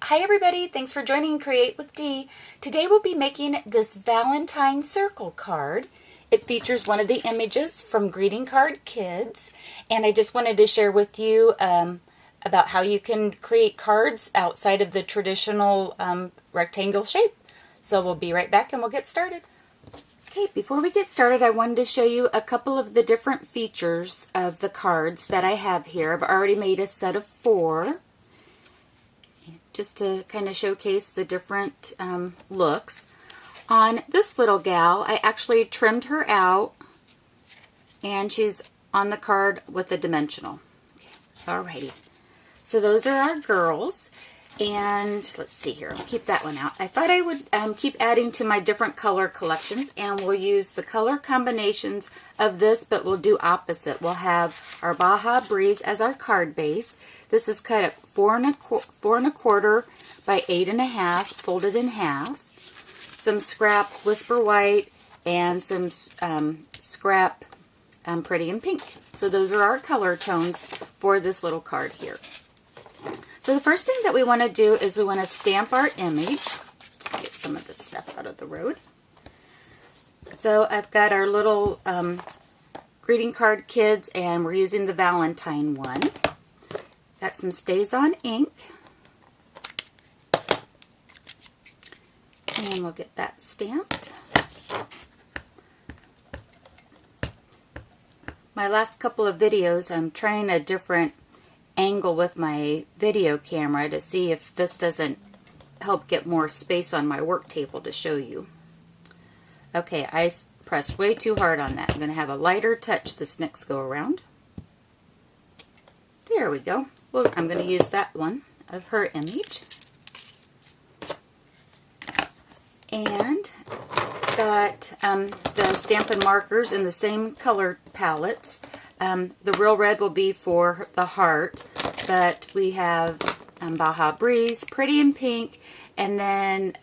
Hi everybody, thanks for joining Create with Dee. Today we'll be making this Valentine circle card. It features one of the images from Greeting Card Kids, and I just wanted to share with you about how you can create cards outside of the traditional rectangle shape. So we'll be right back and we'll get started. Okay, before we get started, I wanted to show you a couple of the different features of the cards that I have here. I've already made a set of 4. Just to kind of showcase the different looks. On this little gal, I actually trimmed her out, and she's on the card with a dimensional. Okay. Alrighty. So those are our girls, and let's see here. I'll keep that one out. I thought I would keep adding to my different color collections, and we'll use the color combinations of this, but we'll do opposite. We'll have our Baja Breeze as our card base. This is cut at 4 1/4 by 8 1/2, folded in half. Some scrap Whisper White and some scrap Pretty in Pink. So those are our color tones for this little card here. So the first thing that we want to do is we want to stamp our image. Get some of this stuff out of the road. So I've got our little Greeting Card Kids, and we're using the Valentine one. Got some StazOn ink, and we'll get that stamped. My last couple of videos, I'm trying a different angle with my video camera to see if this doesn't help get more space on my work table to show you. Okay, I pressed way too hard on that. I'm going to have a lighter touch this next go around. There we go. Well, I'm going to use that one of her image. And got the Stampin' markers in the same color palettes. The Real Red will be for the heart, but we have Baja Breeze, Pretty in Pink, and then,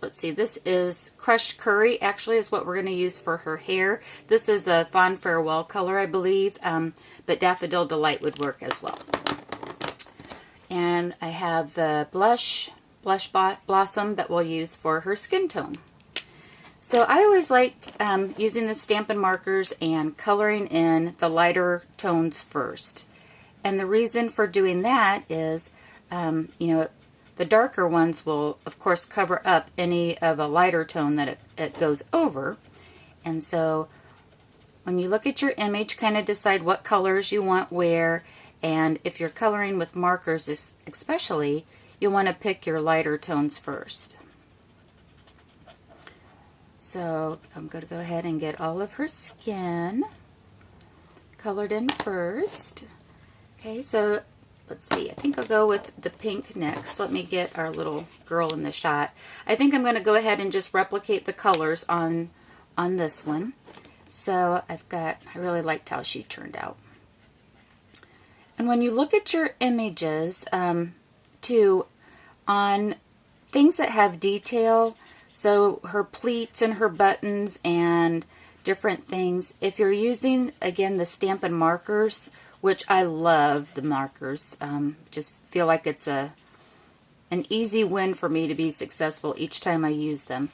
let's see, this is Crushed Curry, actually is what we're going to use for her hair. This is a Fond Farewell color, I believe, but Daffodil Delight would work as well. And I have the Blush Blossom that we'll use for her skin tone. So I always like using the Stampin' markers and coloring in the lighter tones first. And the reason for doing that is, you know, the darker ones will, of course, cover up any of a lighter tone that it goes over. And so when you look at your image, kind of decide what colors you want where. And if you're coloring with markers especially, you'll want to pick your lighter tones first. So I'm going to go ahead and get all of her skin colored in first. Okay, so let's see. I think I'll go with the pink next. Let me get our little girl in the shot. I think I'm going to go ahead and just replicate the colors on this one. So I really liked how she turned out. And when you look at your images, too, on things that have detail, so her pleats and her buttons and different things, if you're using, again, the Stampin' markers, which I love the markers, just feel like it's an easy win for me to be successful each time I use them.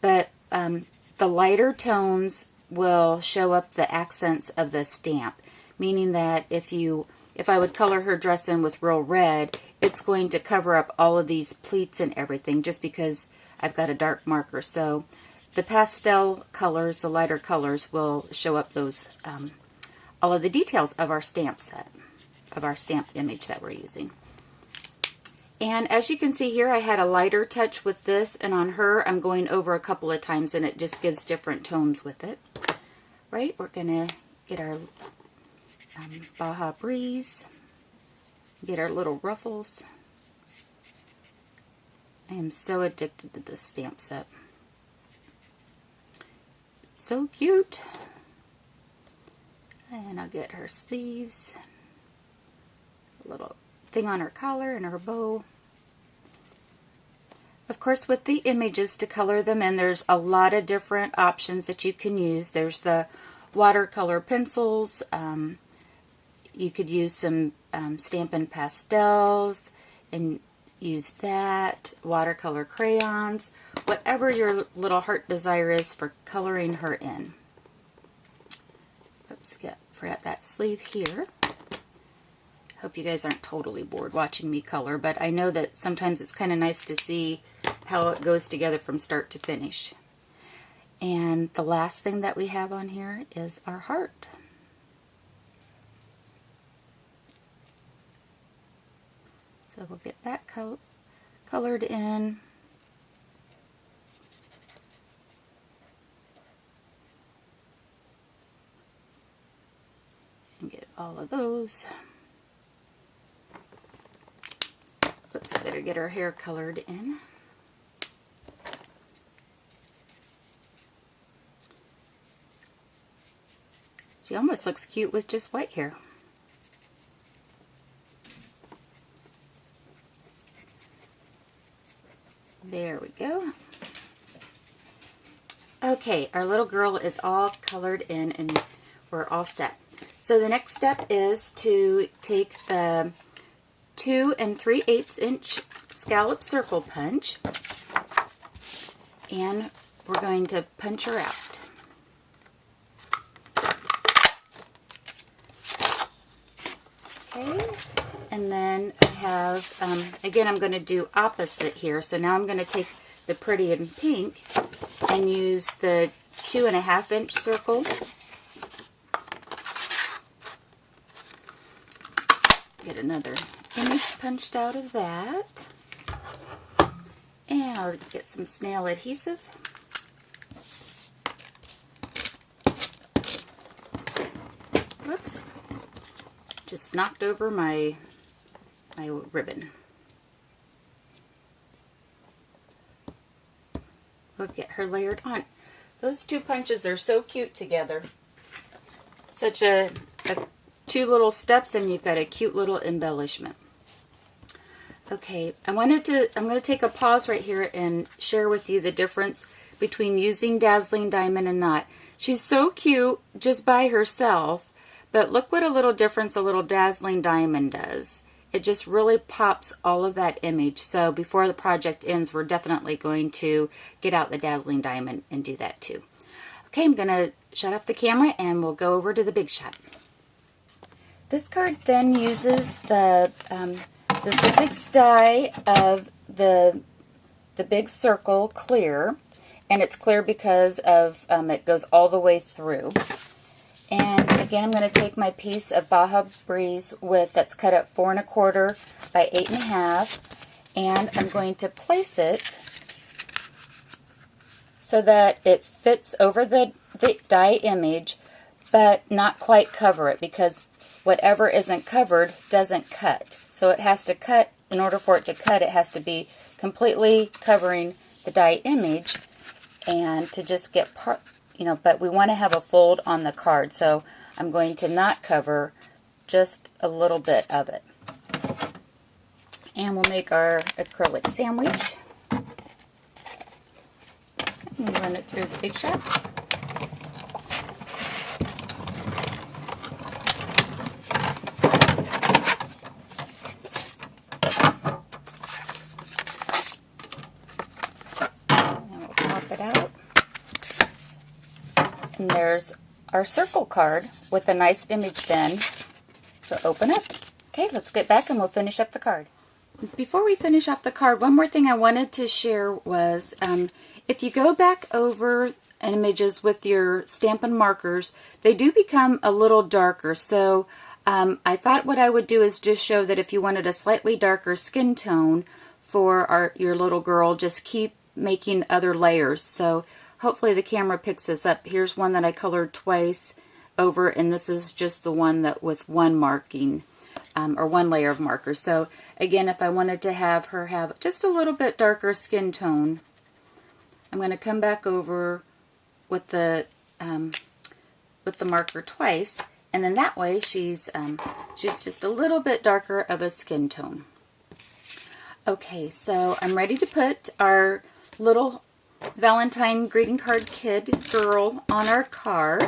But the lighter tones will show up the accents of the stamp, meaning that if I would color her dress in with Real Red, it's going to cover up all of these pleats and everything just because I've got a dark marker. So the pastel colors, the lighter colors, will show up those all of the details of our stamp set, of our stamp image that we're using. And as you can see here, I had a lighter touch with this, and on her I'm going over a couple of times, and it just gives different tones with it. Right, we're going to get our Baja Breeze, get our little ruffles. I am so addicted to this stamp set. So cute. And I'll get her sleeves, a little thing on her collar and her bow. Of course, with the images to color them in, there's a lot of different options that you can use. There's the watercolor pencils. You could use some Stampin' pastels, and use that, watercolor crayons, whatever your little heart desire is for coloring her in. Oops, forgot that sleeve here. Hope you guys aren't totally bored watching me color, but I know that sometimes it's kind of nice to see how it goes together from start to finish. And the last thing that we have on here is our heart. So we'll get that colored in. And get all of those. Oops, better get her hair colored in. She almost looks cute with just white hair. There we go. Okay, our little girl is all colored in and we're all set. So the next step is to take the 2 3/8 inch scallop circle punch and we're going to punch her out. Okay, and then I have, again, I'm going to do opposite here. So now I'm going to take the Pretty in Pink and use the 2 1/2 inch circle. Get another image punched out of that. And I'll get some snail adhesive. Whoops. Just knocked over my ribbon. We'll get her layered on. Those two punches are so cute together. Such a two little steps and you've got a cute little embellishment. Okay, I'm going to take a pause right here and share with you the difference between using Dazzling Diamond and not. She's so cute just by herself, but look what a little difference a little Dazzling Diamond does. It just really pops all of that image. So before the project ends, we're definitely going to get out the Dazzling Diamond and do that too. Okay, I'm going to shut off the camera and we'll go over to the big shot. This card then uses the 6 die of the big circle clear, and it's clear because of it goes all the way through. And again, I'm going to take my piece of Baja Breeze that's cut up 4 1/4 by 8 1/2, and I'm going to place it so that it fits over the die image, but not quite cover it, because whatever isn't covered doesn't cut. So it has to cut, in order for it to cut, it has to be completely covering the die image, and to just get part, but we want to have a fold on the card, so I'm going to not cover just a little bit of it. And we'll make our acrylic sandwich. And run it through the Big Shot. And there's our circle card with a nice image then to open up. Okay, let's get back and we'll finish up the card. Before we finish off the card, one more thing I wanted to share was if you go back over images with your Stampin' markers, they do become a little darker. So I thought what I would do is just show that if you wanted a slightly darker skin tone for your little girl, just keep making other layers. So hopefully the camera picks this up. Here's one that I colored twice over, and this is just the one that with one marking, or one layer of markers. So again, if I wanted to have her have just a little bit darker skin tone, I'm going to come back over with the marker twice, and then that way she's just a little bit darker of a skin tone. Okay, so I'm ready to put our little Valentine greeting card kid girl on our card.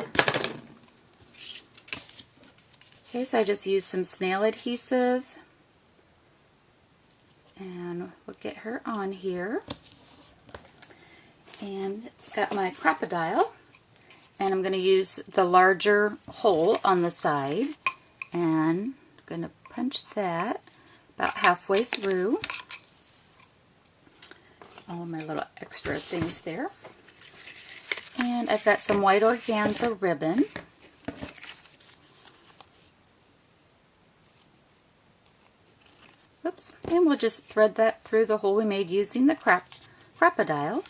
Okay, so I just used some snail adhesive And we'll get her on here. And got my crocodile. And I'm going to use the larger hole on the side. And I'm going to punch that about halfway through. All of my little extra things there. And I've got some white organza ribbon. Oops. And we'll just thread that through the hole we made using the crocodile.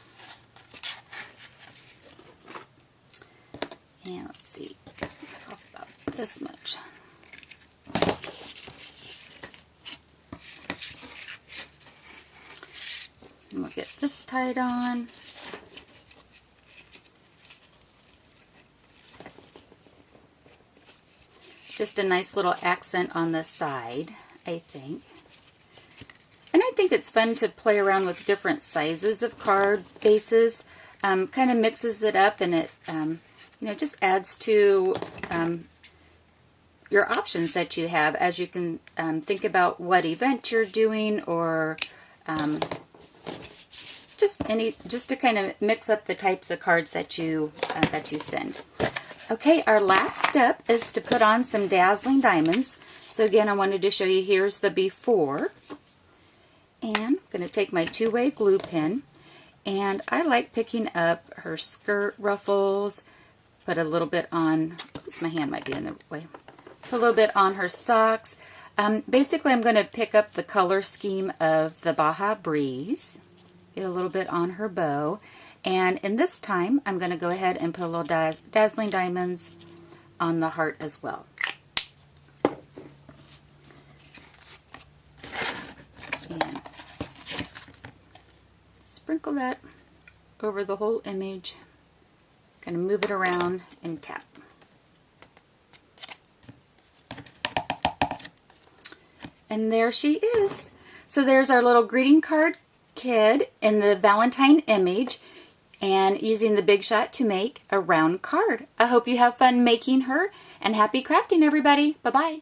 And let's see, off about this much. And we'll get this tied on. Just a nice little accent on the side, I think. And I think it's fun to play around with different sizes of card bases. Kind of mixes it up, and it you know, just adds to your options that you have as you can think about what event you're doing, or just to kind of mix up the types of cards that you send. Okay, our last step is to put on some dazzling diamonds. So again, I wanted to show you, here's the before. And I'm going to take my two-way glue pen, and I like picking up her skirt ruffles, put a little bit on, oops, my hand might be in the way, put a little bit on her socks. Basically, I'm going to pick up the color scheme of the Baja Breeze, get a little bit on her bow, and in this time, I'm going to go ahead and put a little dazzling diamonds on the heart as well. And sprinkle that over the whole image. Kind of move it around and tap. And there she is. So there's our little greeting card kid in the Valentine image, and using the Big Shot to make a round card. I hope you have fun making her, and happy crafting, everybody. Bye-bye.